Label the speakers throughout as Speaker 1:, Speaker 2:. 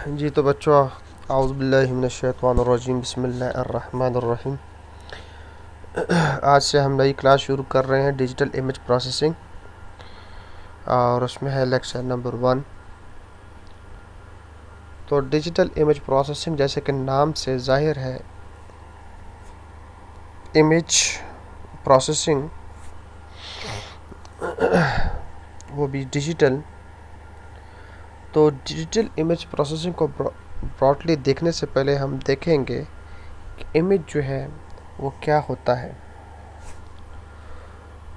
Speaker 1: जी तो बच्चों, आउज़ु बिल्लाहि मिनश्शैतानिर्रजीम, बिस्मिल्लाहिर्रहमानिर्रहीम। आज से हम नई क्लास शुरू कर रहे हैं, डिजिटल इमेज प्रोसेसिंग, और उसमें है लेक्चर नंबर 1। तो डिजिटल इमेज प्रोसेसिंग जैसे कि नाम से जाहिर है, इमेज प्रोसेसिंग वो भी डिजिटल। तो डिजिटल इमेज प्रोसेसिंग को ब्रॉडली देखने से पहले हम देखेंगे कि इमेज जो है वो क्या होता है।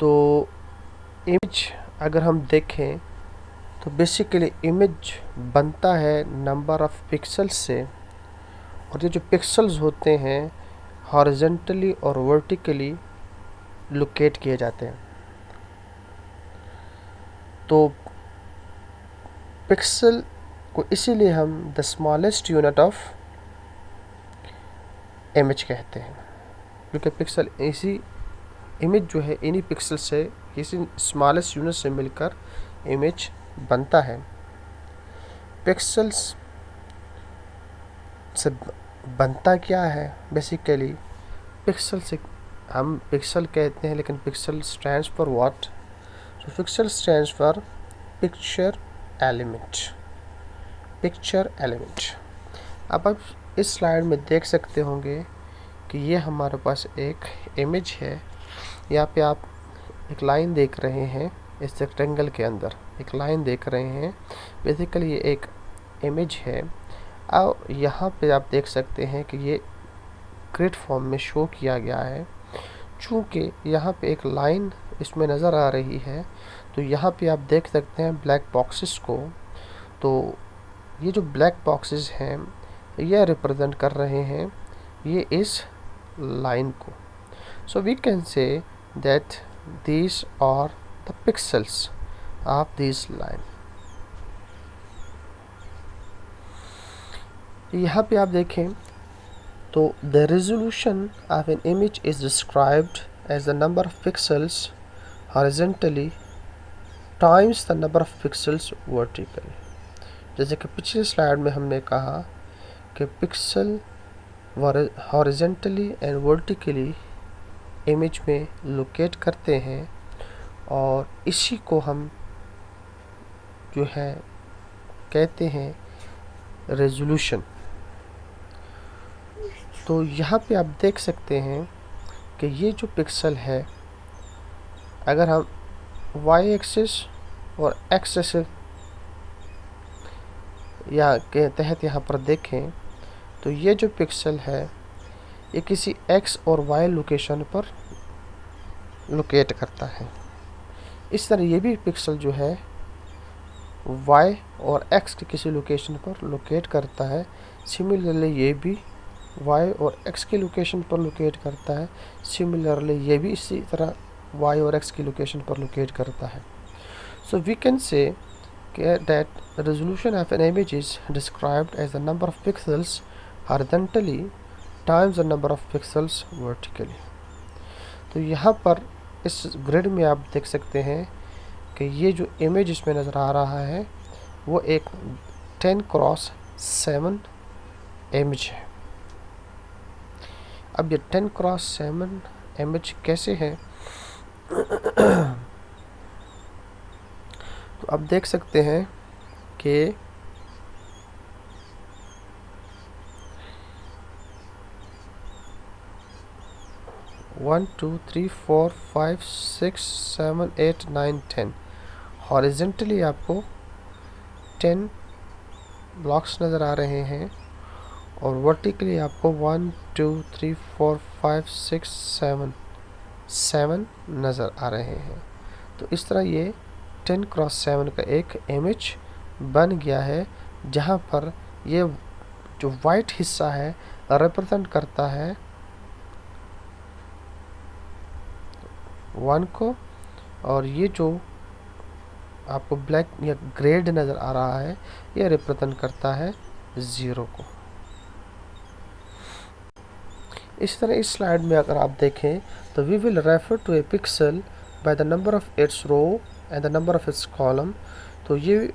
Speaker 1: तो इमेज अगर हम देखें तो बेसिकली इमेज बनता है नंबर ऑफ पिक्सेल्स से, और ये जो पिक्सेल्स होते हैं हॉरिजॉन्टली और वर्टिकली लोकेट किए जाते हैं। तो पिक्सल को इसीलिए हम the smallest unit of image कहते हैं, क्योंकि पिक्सल इसी इमेज जो है इन्हीं पिक्सल से, इसी स्मॉलेस्ट यूनिट से मिलकर इमेज बनता है। पिक्सेल्स से बनता क्या है? बेसिकली पिक्सल से हम पिक्सल कहते हैं, लेकिन पिक्सल स्टैंड्स फॉर व्हाट? तो pixel stands for picture element. Picture element. अब आप इस स्लाइड में देख सकते होंगे कि ये हमारे पास एक इमेज है। यहाँ पे आप एक लाइन देख रहे हैं, इस रेक्टेंगल के अंदर एक लाइन देख रहे हैं। बेसिकली ये एक इमेज है। अब यहाँ पे आप देख सकते हैं कि ये ग्रिड फॉर्म में शो किया गया है। चूँकि यहाँ पे एक लाइन इसमें नज़र आ रही है, तो यहाँ पे आप देख सकते हैं ब्लैक बॉक्सेस को। तो ये जो ब्लैक बॉक्सेस हैं ये रिप्रेजेंट कर रहे हैं ये इस लाइन को। So we can say that these are the pixels of this line। यहाँ पे आप देखें तो the resolution of an image is described as the number of pixels horizontally times the number of pixels vertically। जैसे कि पिछली slide में हमने कहा कि pixel horizontally and vertically image में लोकेट करते हैं, और इसी को हम जो है कहते हैं रेजोल्यूशन। तो यहाँ पे आप देख सकते हैं कि ये जो पिक्सल है, अगर हम वाई एक्सिस और एक्स एक्सिस या के तहत यहाँ पर देखें तो ये जो पिक्सल है ये किसी एक्स और वाई लोकेशन पर लोकेट करता है। इस तरह ये भी पिक्सल जो है वाई और एक्स के किसी लोकेशन पर लोकेट करता है। सिमिलरली ये भी वाई और एक्स के लोकेशन पर लोकेट करता है। सिमिलरली ये भी इसी तरह वाई और एक्स की लोकेशन पर लोकेट करता है। So we can say that resolution of an image is described as the number of pixels horizontally times the number of pixels vertically। तो यहाँ पर इस ग्रिड में आप देख सकते हैं कि ये जो इमेज इसमें नज़र आ रहा है वो एक 10x7 इमेज है। अब ये 10x7 इमेज कैसे है? तो आप देख सकते हैं कि 1 2 3 4 5 6 7 8 9 10 हॉरिजॉन्टली आपको 10 ब्लॉक्स नज़र आ रहे हैं, और वर्टिकली आपको 1 2 3 4 5 6 7 नज़र आ रहे हैं। तो इस तरह ये 10x7 का एक इमेज बन गया है, जहाँ पर ये जो वाइट हिस्सा है रिप्रेजेंट करता है 1 को, और ये जो आपको ब्लैक या ग्रेड नज़र आ रहा है ये रिप्रेजेंट करता है 0 को। इस तरह इस स्लाइड में अगर आप देखें तो we will refer to a pixel by the number of its row and the number of its column. तो ये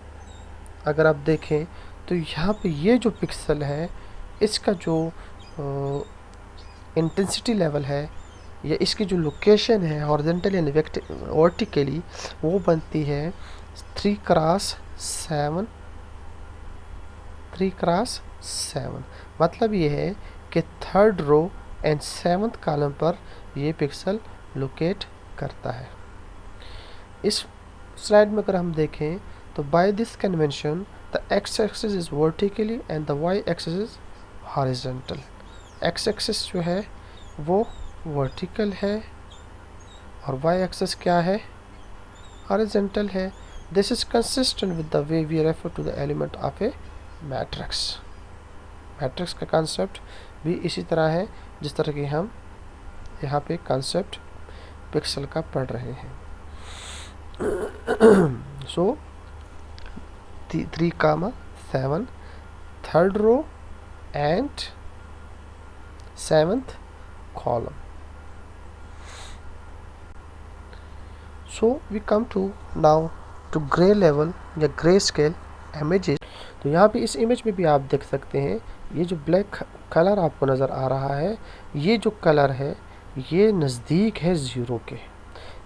Speaker 1: अगर आप देखें तो यहाँ पे ये जो पिक्सल है इसका जो इंटेंसिटी लेवल है या इसकी जो लोकेशन है हॉरिजॉन्टली एंड वर्टिकली वो बनती है 3x7 3x7। मतलब ये है कि third row and seventh column पर ये पिक्सल लोकेट करता है। इस स्लाइड में अगर हम देखें तो by this convention the X axis is vertically and the Y axis is horizontal. X axis जो है वो वर्टिकल है और वाई एक्सिस क्या है, हॉरिजॉन्टल है। This is consistent with the way we refer to the element of a matrix. Matrix का concept भी इसी तरह है जिस तरह की हम यहाँ पे कॉन्सेप्ट पिक्सल का पढ़ रहे हैं। So 3,7 third row and seventh column. So we come to now to gray level या gray scale images। तो यहाँ पे इस इमेज में भी आप देख सकते हैं ये जो ब्लैक कलर आपको नज़र आ रहा है, ये जो कलर है ये नज़दीक है ज़ीरो के,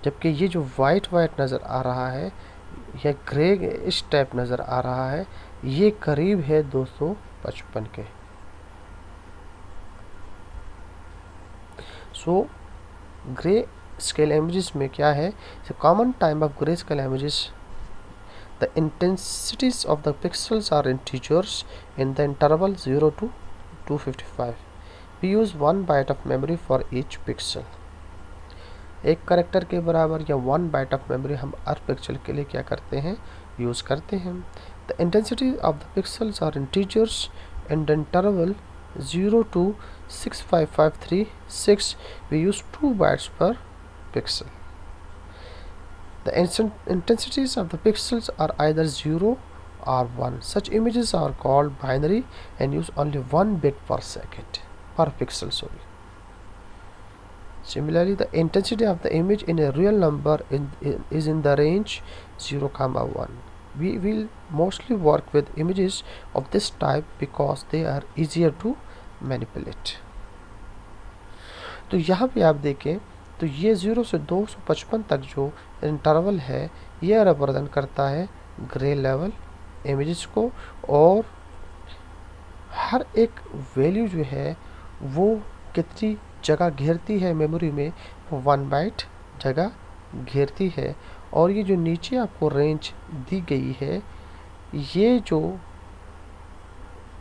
Speaker 1: जबकि ये जो वाइट नज़र आ रहा है या ग्रे इस टाइप नज़र आ रहा है ये करीब है 255 के। सो ग्रे स्केल इमेजेस में क्या है, common time of grey scale images the intensities of the pixels are integers in the interval 0 to 255। We use 1 byte of memory for each pixel. एक करेक्टर के बराबर या 1 बाइट ऑफ मेमोरी हम हर pixel के लिए क्या करते हैं, यूज़ करते हैं। The intensity of the pixels are integers in the interval 0 to 65536। we use 2 bytes per pixel. The intensities of the pixels are either 0 or 1. Such images are called binary and use only 1 bit per second per pixel. Similarly, the intensity of the image in a real number is in the range 0, 1. We will mostly work with images of this type because they are easier to manipulate. तो यहाँ पे आप देखें तो ये 0 से 255 तक जो इंटरवल है ये रिप्रेजेंट करता है ग्रे लेवल इमेजेस को, और हर एक वैल्यू जो है वो कितनी जगह घेरती है मेमोरी में, वो 1 बाइट जगह घेरती है। और ये जो नीचे आपको रेंज दी गई है ये जो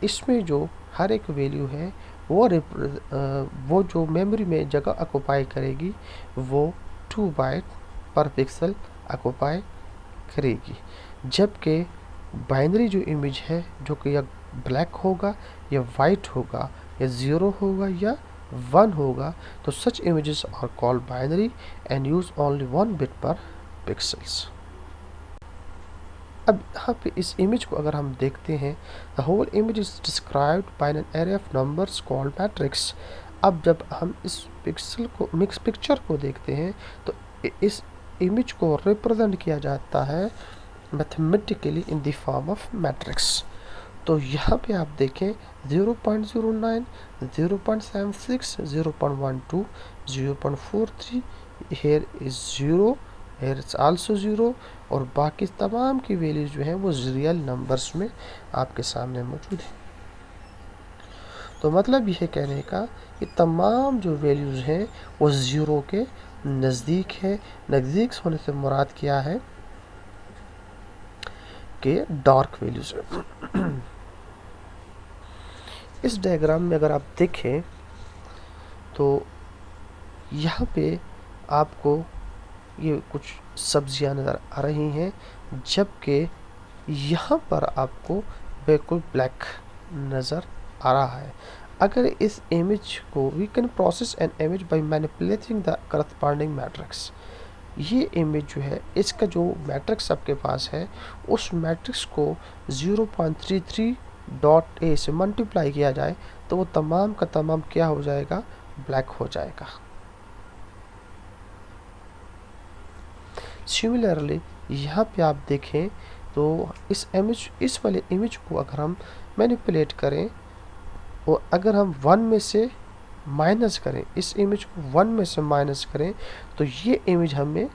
Speaker 1: इसमें जो हर एक वैल्यू है वो जो मेमोरी में जगह ऑक्युपाई करेगी वो 2 बाइट पर पिक्सल ऑक्युपाई करेगी। जबकि बाइनरी जो इमेज है जो कि या ब्लैक होगा या वाइट होगा या 0 होगा या 1 होगा, तो such images are called binary and use only 1 bit per pixels. अब यहाँ पे इस इमेज को अगर हम देखते हैं, the whole image is described by an array of numbers called matrix. अब जब हम इस पिक्चर को देखते हैं तो इस इमेज को रिप्रेजेंट किया जाता है mathematically in the form of matrix. तो यहाँ पे आप देखें 0.09, 0.76, 0.12, 0.43, here is 0, here is also 0, और बाकी तमाम की वैल्यूज जो हैं वो रियल नंबर्स में आपके सामने मौजूद है। तो मतलब यह कहने का कि तमाम जो वैल्यूज हैं वो 0 के नज़दीक है। नज़दीक होने से मुराद क्या है कि डार्क वैल्यूज है। इस डायग्राम में अगर आप देखें तो यहाँ पे आपको ये कुछ सब्जियां नज़र आ रही हैं, जबकि यहाँ पर आपको बिल्कुल ब्लैक नज़र आ रहा है। अगर इस इमेज को we can process an image by manipulating the corresponding matrix. ये इमेज जो है इसका जो मैट्रिक्स आपके पास है उस मैट्रिक्स को 0.33 से मल्टीप्लाई किया जाए तो वो तमाम का तमाम क्या हो जाएगा, ब्लैक हो जाएगा। सिमिलरली यहाँ पे आप देखें तो इस वाले इमेज को अगर हम मैनिपुलेट करें और अगर हम 1 में से माइनस करें, इस इमेज को 1 में से माइनस करें, तो ये इमेज हमें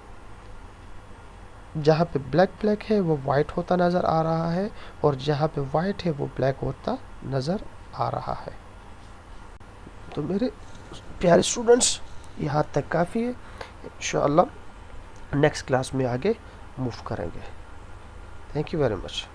Speaker 1: जहाँ पे ब्लैक है वो वाइट होता नज़र आ रहा है, और जहाँ पे वाइट है वो ब्लैक होता नज़र आ रहा है। तो मेरे प्यारे स्टूडेंट्स, यहाँ तक काफ़ी है। इंशाअल्लाह नेक्स्ट क्लास में आगे मूव करेंगे। Thank you very much.